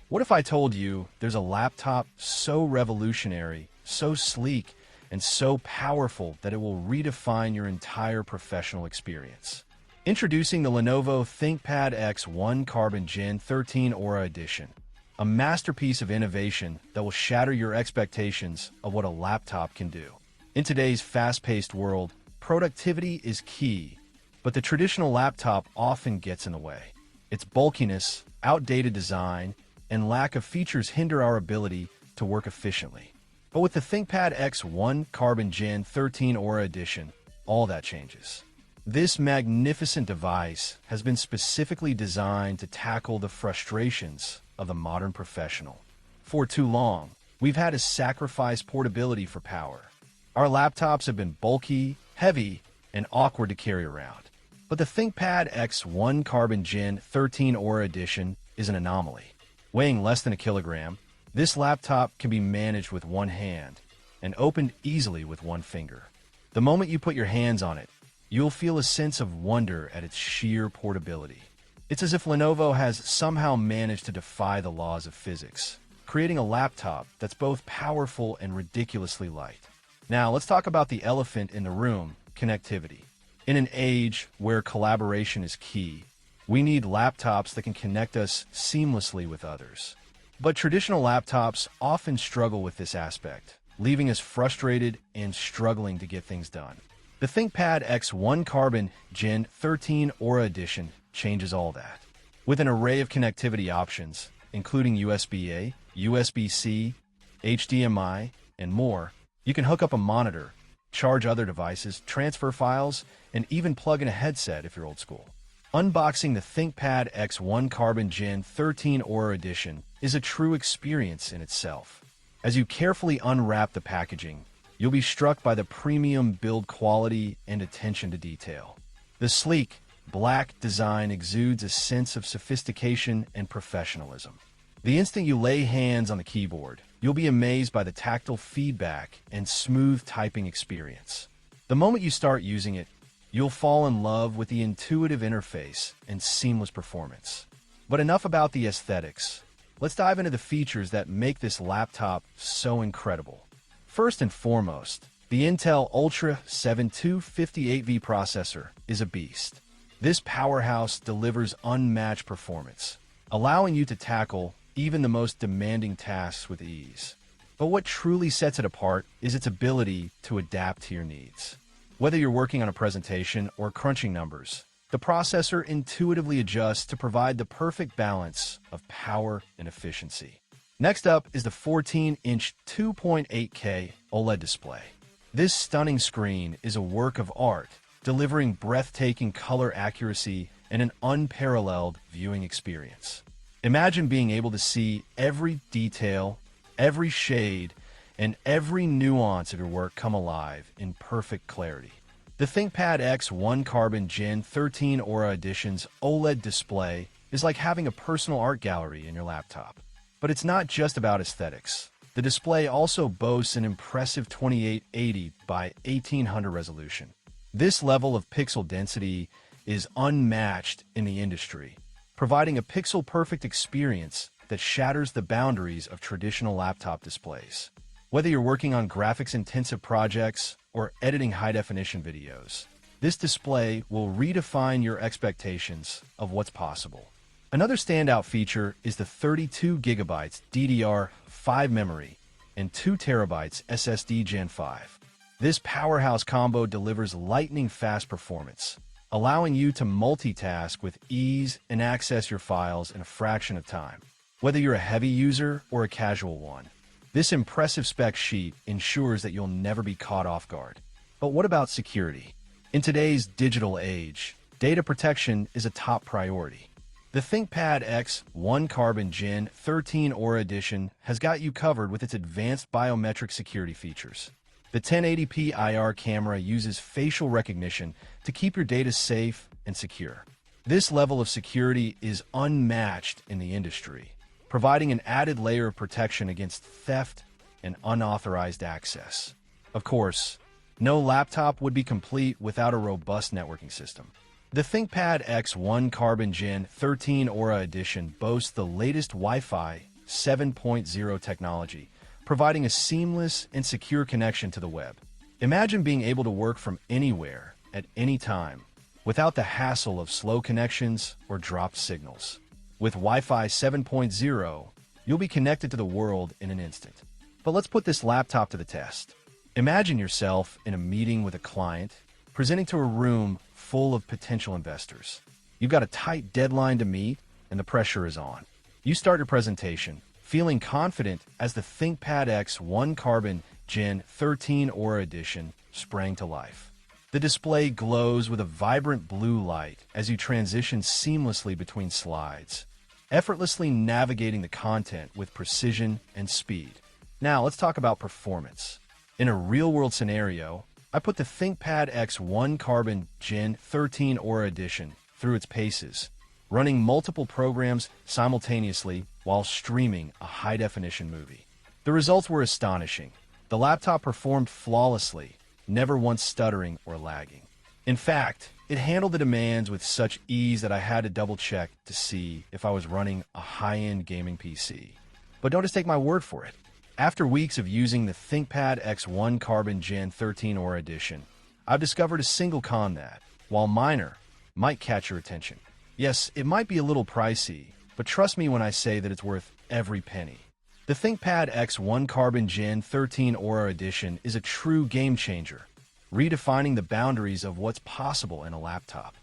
What if I told you there's a laptop so revolutionary, so sleek, and so powerful that it will redefine your entire professional experience? Introducing the Lenovo ThinkPad X1 Carbon Gen 13 Aura Edition, a masterpiece of innovation that will shatter your expectations of what a laptop can do. In today's fast-paced world, productivity is key, but the traditional laptop often gets in the way. Its bulkiness, outdated design, and lack of features hinder our ability to work efficiently. But with the ThinkPad X1 Carbon Gen 13 Aura Edition, all that changes. This magnificent device has been specifically designed to tackle the frustrations of the modern professional. For too long, we've had to sacrifice portability for power. Our laptops have been bulky, heavy, and awkward to carry around. But the ThinkPad X1 Carbon Gen 13 Aura Edition is an anomaly. Weighing less than a kilogram, this laptop can be managed with one hand and opened easily with one finger. The moment you put your hands on it, you'll feel a sense of wonder at its sheer portability. It's as if Lenovo has somehow managed to defy the laws of physics, creating a laptop that's both powerful and ridiculously light. Now, let's talk about the elephant in the room, connectivity. In an age where collaboration is key, we need laptops that can connect us seamlessly with others. But traditional laptops often struggle with this aspect, leaving us frustrated and struggling to get things done. The ThinkPad X1 Carbon Gen 13 Aura Edition changes all that. With an array of connectivity options, including USB-A, USB-C, HDMI, and more, you can hook up a monitor, charge other devices, transfer files, and even plug in a headset if you're old school. Unboxing the ThinkPad X1 Carbon Gen 13 Aura Edition is a true experience in itself. As you carefully unwrap the packaging, you'll be struck by the premium build quality and attention to detail. The sleek, black design exudes a sense of sophistication and professionalism. The instant you lay hands on the keyboard, you'll be amazed by the tactile feedback and smooth typing experience. The moment you start using it, you'll fall in love with the intuitive interface and seamless performance. But enough about the aesthetics. Let's dive into the features that make this laptop so incredible. First and foremost, the Intel Ultra 7258V processor is a beast. This powerhouse delivers unmatched performance, allowing you to tackle even the most demanding tasks with ease. But what truly sets it apart is its ability to adapt to your needs. Whether you're working on a presentation or crunching numbers, the processor intuitively adjusts to provide the perfect balance of power and efficiency. Next up is the 14-inch 2.8K OLED display. This stunning screen is a work of art, delivering breathtaking color accuracy and an unparalleled viewing experience. Imagine being able to see every detail, every shade, and every nuance of your work come alive in perfect clarity. The ThinkPad X1 Carbon Gen 13 Aura Edition's OLED display is like having a personal art gallery in your laptop. But it's not just about aesthetics. The display also boasts an impressive 2880 by 1800 resolution. This level of pixel density is unmatched in the industry, providing a pixel-perfect experience that shatters the boundaries of traditional laptop displays. Whether you're working on graphics-intensive projects or editing high-definition videos, this display will redefine your expectations of what's possible. Another standout feature is the 32GB DDR5 memory and 2TB SSD Gen 5. This powerhouse combo delivers lightning-fast performance, allowing you to multitask with ease and access your files in a fraction of time. Whether you're a heavy user or a casual one, this impressive spec sheet ensures that you'll never be caught off guard. But what about security? In today's digital age, data protection is a top priority. The ThinkPad X1 Carbon Gen 13 Aura Edition has got you covered with its advanced biometric security features. The 1080p IR camera uses facial recognition to keep your data safe and secure. This level of security is unmatched in the industry, providing an added layer of protection against theft and unauthorized access. Of course, no laptop would be complete without a robust networking system. The ThinkPad X1 Carbon Gen 13 Aura Edition boasts the latest Wi-Fi 7.0 technology, providing a seamless and secure connection to the web. Imagine being able to work from anywhere, at any time, without the hassle of slow connections or dropped signals. With Wi-Fi 7.0, you'll be connected to the world in an instant. But let's put this laptop to the test. Imagine yourself in a meeting with a client, presenting to a room full of potential investors. You've got a tight deadline to meet, and the pressure is on. You start your presentation, feeling confident as the ThinkPad X1 Carbon Gen 13 Aura Edition sprang to life. The display glows with a vibrant blue light as you transition seamlessly between slides, effortlessly navigating the content with precision and speed. Now let's talk about performance. In a real-world scenario, I put the ThinkPad X1 Carbon Gen 13 Aura Edition through its paces, running multiple programs simultaneously while streaming a high-definition movie. The results were astonishing. The laptop performed flawlessly, never once stuttering or lagging. In fact, it handled the demands with such ease that I had to double-check to see if I was running a high-end gaming PC. But don't just take my word for it. After weeks of using the ThinkPad X1 Carbon Gen 13 Aura Edition, I've discovered a single con that, while minor, might catch your attention. Yes, it might be a little pricey, but trust me when I say that it's worth every penny. The ThinkPad X1 Carbon Gen 13 Aura Edition is a true game-changer, redefining the boundaries of what's possible in a laptop.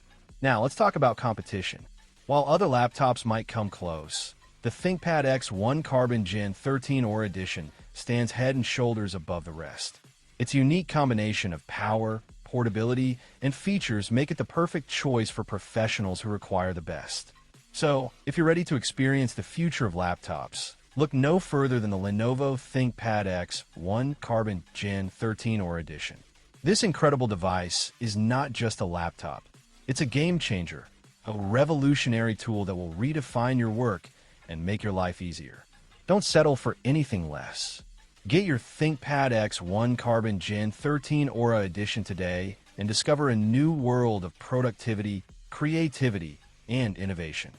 Now, let's talk about competition. While other laptops might come close, the ThinkPad X1 Carbon Gen 13 Aura Edition stands head and shoulders above the rest. Its unique combination of power, portability, and features make it the perfect choice for professionals who require the best. So, if you're ready to experience the future of laptops, look no further than the Lenovo ThinkPad X1 Carbon Gen 13 Aura Edition. This incredible device is not just a laptop. It's a game-changer, a revolutionary tool that will redefine your work and make your life easier. Don't settle for anything less. Get your ThinkPad X1 Carbon Gen 13 Aura Edition today and discover a new world of productivity, creativity, and innovation.